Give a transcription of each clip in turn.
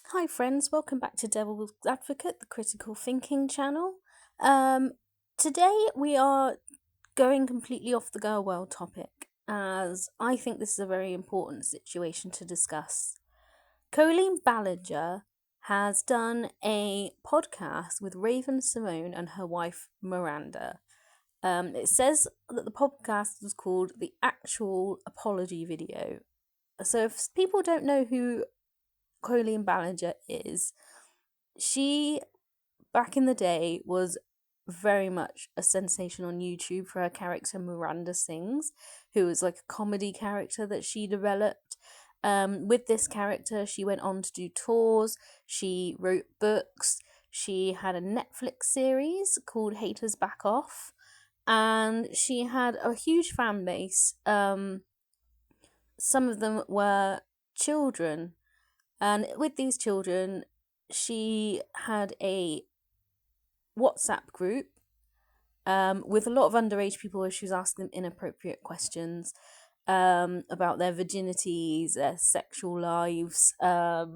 Hi friends, welcome back to Devil's Advocate, the critical thinking channel. Um, Today we are going completely off the girl world topic, as I think this is a very important situation to discuss. Colleen Ballinger has done a podcast with Ravensymone and her wife Miranda. It says that the podcast was called The Actual Apology Video. So if people don't know who Colleen Ballinger is, she back in the day was very much a sensation on YouTube for her character Miranda Sings, who was like a comedy character that she developed. With this character, she went on to do tours, she wrote books, she had a Netflix series called Haters Back Off, and she had a huge fan base. Some of them were children, and with these children, she had a WhatsApp group with a lot of underage people where she was asking them inappropriate questions about their virginities, their sexual lives,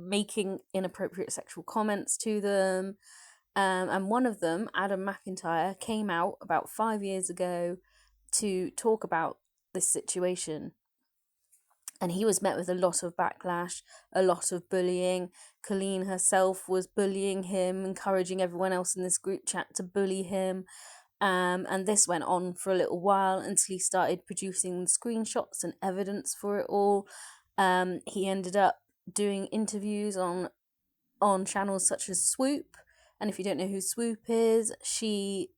making inappropriate sexual comments to them. And one of them, Adam McIntyre, came out about 5 years ago to talk about this situation. And he was met with a lot of backlash, a lot of bullying. Colleen herself was bullying him, encouraging everyone else in this group chat to bully him. And this went on for a little while until he started producing screenshots and evidence for it all. He ended up doing interviews on channels such as Swoop. And if you don't know who Swoop is, she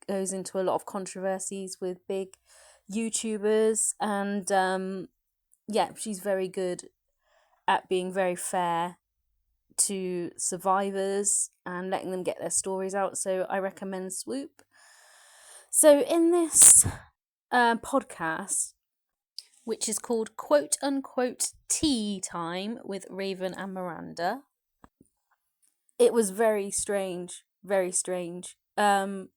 goes into a lot of controversies with big YouTubers. And yeah, she's very good at being very fair to survivors and letting them get their stories out. So I recommend Swoop. So in this podcast, which is called Quote Unquote Tea Time with Raven and Miranda, it was very strange. Very strange. There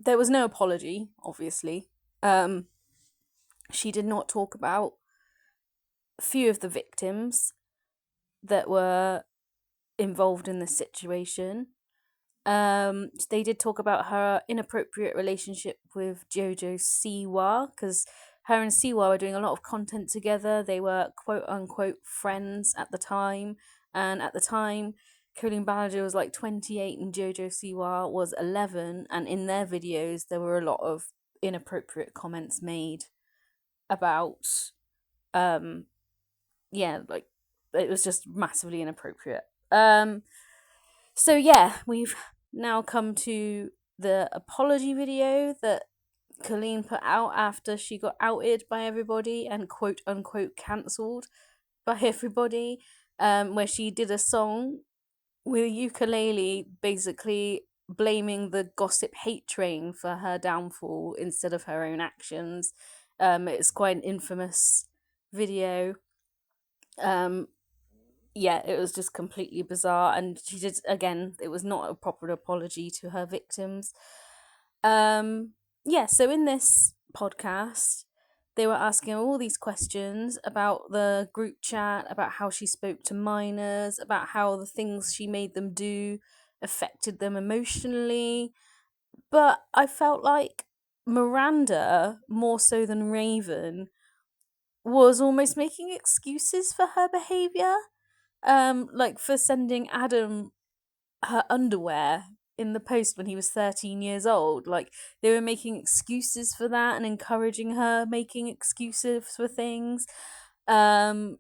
was no apology, obviously. She did not talk about a few of the victims that were involved in this situation. They did talk about her inappropriate relationship with Jojo Siwa, because her and Siwa were doing a lot of content together. They were quote unquote friends at the time, and at the time, Colleen Ballinger was like 28 and Jojo Siwa was 11, and in their videos there were a lot of inappropriate comments made about yeah, like it was just massively inappropriate. So yeah, we've now come to the apology video that Colleen put out after she got outed by everybody and quote unquote cancelled by everybody, where she did a song with a ukulele basically blaming the gossip hate train for her downfall instead of her own actions. It's quite an infamous video. Um, yeah, it was just completely bizarre. And she did, again, it was not a proper apology to her victims. Yeah, so in this podcast, they were asking all these questions about the group chat, about how she spoke to minors, about how the things she made them do affected them emotionally. But I felt like Miranda, more so than Raven, was almost making excuses for her behavior, like for sending Adam her underwear in the post when he was 13 years old. Like they were making excuses for that and encouraging her making excuses for things. um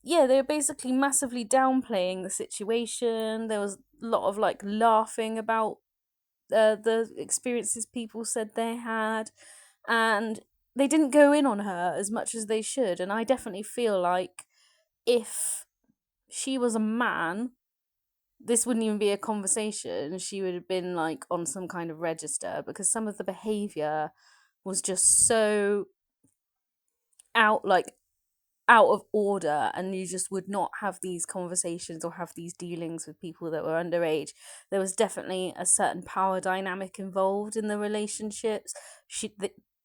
yeah, they were basically massively downplaying the situation. There was a lot of like laughing about the experiences people said they had, and they didn't go in on her as much as they should. And I definitely feel like if she was a man, this wouldn't even be a conversation. She would have been like on some kind of register, because some of the behavior was just so out like out of order, and you just would not have these conversations or have these dealings with people that were underage. There was definitely a certain power dynamic involved in the relationships.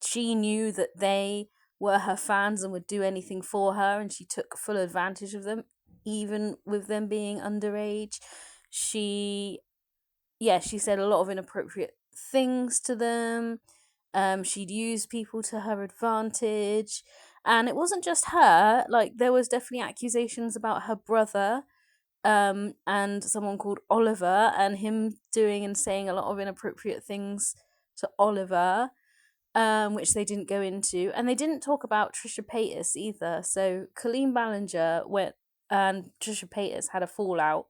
She knew that they were her fans and would do anything for her, and she took full advantage of them, even with them being underage. She said a lot of inappropriate things to them. She'd use people to her advantage. And it wasn't just her, like, there was definitely accusations about her brother, and someone called Oliver, and him doing and saying a lot of inappropriate things to Oliver, which they didn't go into. And they didn't talk about Trisha Paytas either. So Colleen Ballinger went, and Trisha Paytas had a fallout,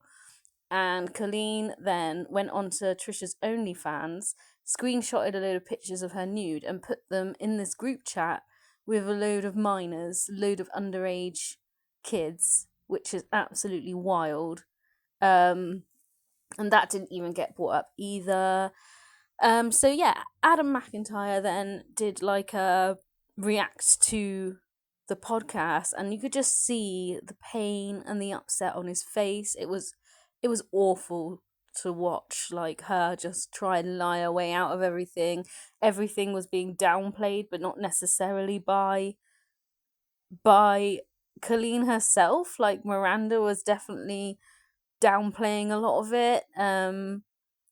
and Colleen then went onto Trisha's OnlyFans, screenshotted a load of pictures of her nude, and put them in this group chat with a load of minors, load of underage kids, which is absolutely wild. And that didn't even get brought up either. So yeah, Adam McIntyre then did like a react to the podcast, and you could just see the pain and the upset on his face. It was awful to watch, like, her just try and lie her way out of everything. Everything was being downplayed, but not necessarily by Colleen herself. Like, Miranda was definitely downplaying a lot of it.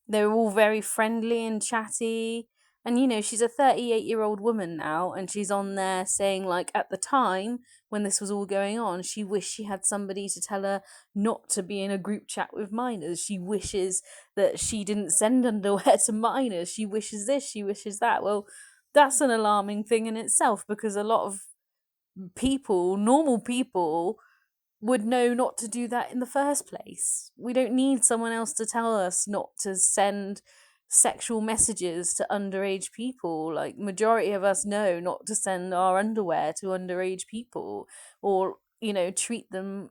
They were all very friendly and chatty. And, she's a 38-year-old woman now, and she's on there saying, like, at the time when this was all going on, she wished she had somebody to tell her not to be in a group chat with minors. She wishes that she didn't send underwear to minors. She wishes this, she wishes that. Well, that's an alarming thing in itself, because a lot of people, normal people, would know not to do that in the first place. We don't need someone else to tell us not to send sexual messages to underage people. Like, majority of us know not to send our underwear to underage people, or treat them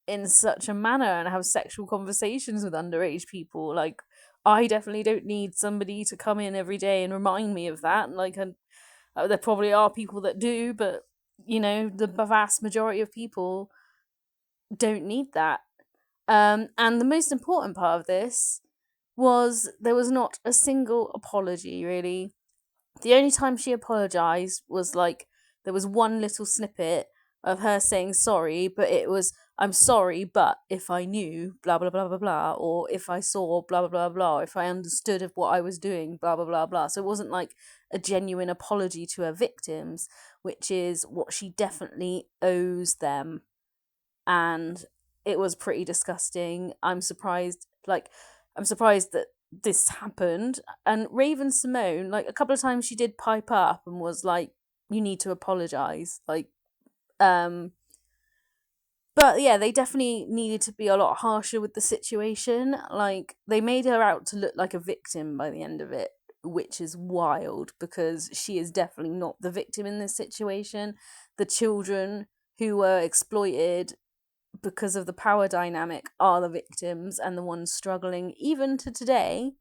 in such a manner and have sexual conversations with underage people. Like, I definitely don't need somebody to come in every day and remind me of that. Like, there probably are people that do, but the vast majority of people don't need that. And the most important part of this was there was not a single apology, really. The only time she apologized was, like, there was one little snippet of her saying sorry, but it was, I'm sorry, but if I knew, blah, blah, blah, blah, blah, or if I saw, blah, blah, blah, blah, if I understood of what I was doing, blah, blah, blah, blah. So it wasn't like a genuine apology to her victims, which is what she definitely owes them. And it was pretty disgusting. I'm surprised that this happened. And Ravensymone, like, a couple of times she did pipe up and was like, you need to apologize. Like, but yeah, they definitely needed to be a lot harsher with the situation. Like, they made her out to look like a victim by the end of it, which is wild, because she is definitely not the victim in this situation. The children who were exploited because of the power dynamic are the victims, and the ones struggling even to today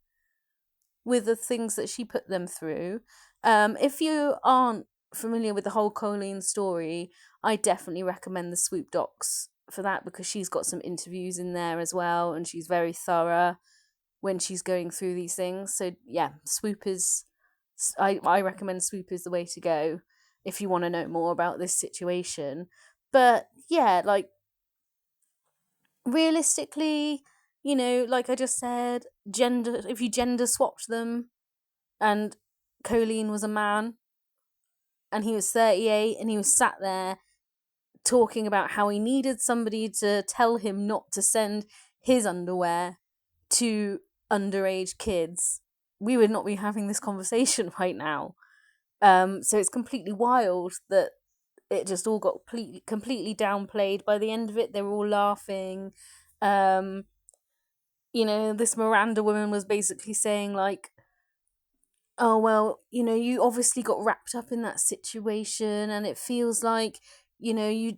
with the things that she put them through. If you aren't familiar with the whole Colleen story, I definitely recommend the Swoop docs for that, because she's got some interviews in there as well, and she's very thorough when she's going through these things. So yeah, Swoop is, I recommend Swoop is the way to go if you want to know more about this situation. But yeah, like, realistically, like I just said, if you gender swapped them, and Colleen was a man and he was 38 and he was sat there talking about how he needed somebody to tell him not to send his underwear to underage kids, we would not be having this conversation right now. So it's completely wild that it just all got completely downplayed. By the end of it, they were all laughing. This Miranda woman was basically saying, like, oh, well, you obviously got wrapped up in that situation, and it feels like, you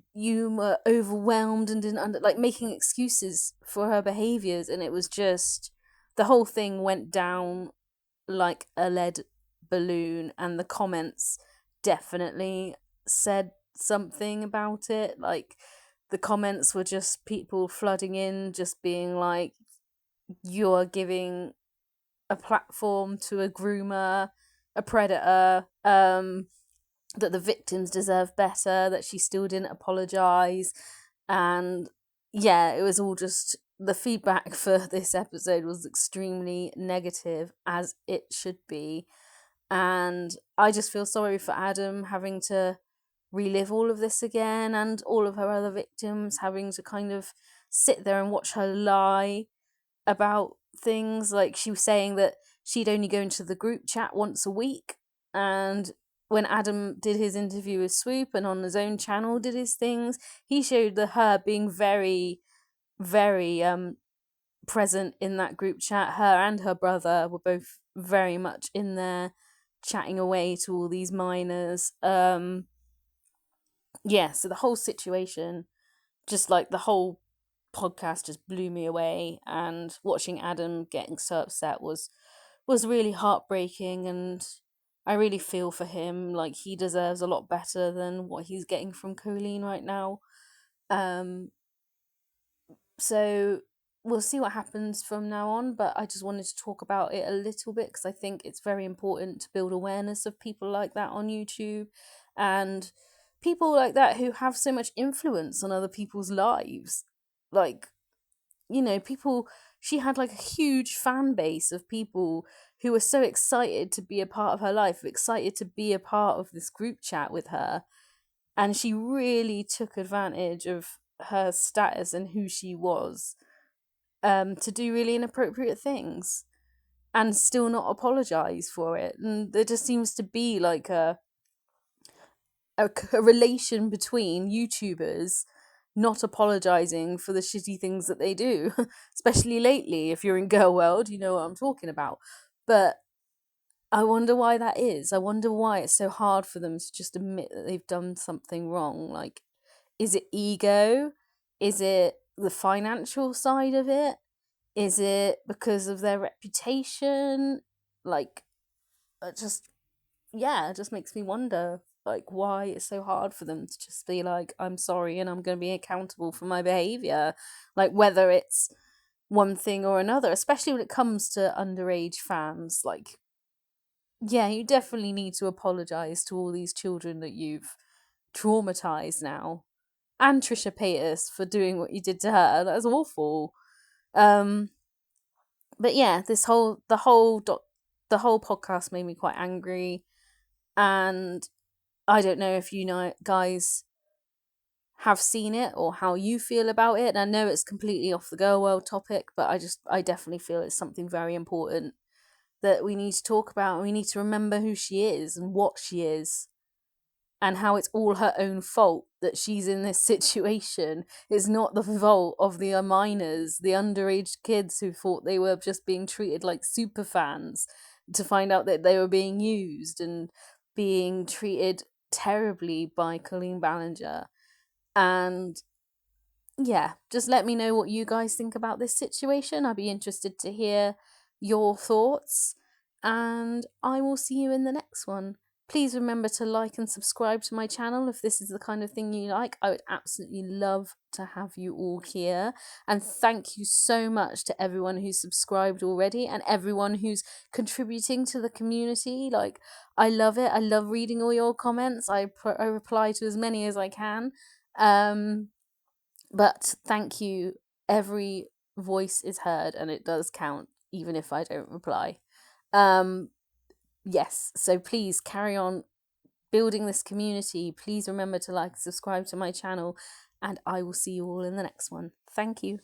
were overwhelmed and didn't like, making excuses for her behaviors. And it was just, the whole thing went down like a lead balloon, and the comments definitely said something about it. Like, the comments were just people flooding in, just being like, you're giving a platform to a groomer, a predator, that the victims deserve better, that she still didn't apologize. And yeah, it was all just the feedback for this episode was extremely negative, as it should be. And I just feel sorry for Adam having to relive all of this again, and all of her other victims having to kind of sit there and watch her lie about things. Like, she was saying that she'd only go into the group chat once a week, and when Adam did his interview with Swoop and on his own channel did his things, he showed her being very, very present in that group chat. Her and her brother were both very much in there chatting away to all these minors. Yeah, so the whole situation, just like the whole podcast, just blew me away, and watching Adam getting so upset was really heartbreaking, and I really feel for him. Like, he deserves a lot better than what he's getting from Colleen right now. Um so we'll see what happens from now on, but I just wanted to talk about it a little bit because I think it's very important to build awareness of people like that on YouTube, and people like that who have so much influence on other people's lives. Like, people, she had like a huge fan base of people who were so excited to be a part of her life, excited to be a part of this group chat with her, and she really took advantage of her status and who she was, to do really inappropriate things and still not apologize for it. And there just seems to be like a relation between YouTubers not apologizing for the shitty things that they do, especially lately. If you're in girl world, you know what I'm talking about. But I wonder why that is. I wonder why it's so hard for them to just admit that they've done something wrong. Like, is it ego? Is it the financial side of it? Is it because of their reputation? Like, it just, yeah, it just makes me wonder, like, why it's so hard for them to just be like, I'm sorry and I'm going to be accountable for my behavior. Like, whether it's one thing or another, especially when it comes to underage fans. Like, yeah, you definitely need to apologize to all these children that you've traumatized now. And Trisha Paytas for doing what you did to her. That was awful. Um, but yeah, the whole podcast made me quite angry, and I don't know if you know guys have seen it or how you feel about it. And I know it's completely off the girl world topic, but I definitely feel it's something very important that we need to talk about, and we need to remember who she is and what she is, and how it's all her own fault that she's in this situation. It's not the fault of the minors, the underage kids who thought they were just being treated like super fans, to find out that they were being used and being treated terribly by Colleen Ballinger. And yeah, just let me know what you guys think about this situation. I'd be interested to hear your thoughts, and I will see you in the next one. Please remember to like and subscribe to my channel if this is the kind of thing you like. I would absolutely love to have you all here. And thank you so much to everyone who's subscribed already and everyone who's contributing to the community. Like, I love it. I love reading all your comments. I reply to as many as I can. But thank you. Every voice is heard and it does count, even if I don't reply. Yes, so please carry on building this community. Please remember to like, subscribe to my channel, and I will see you all in the next one. Thank you.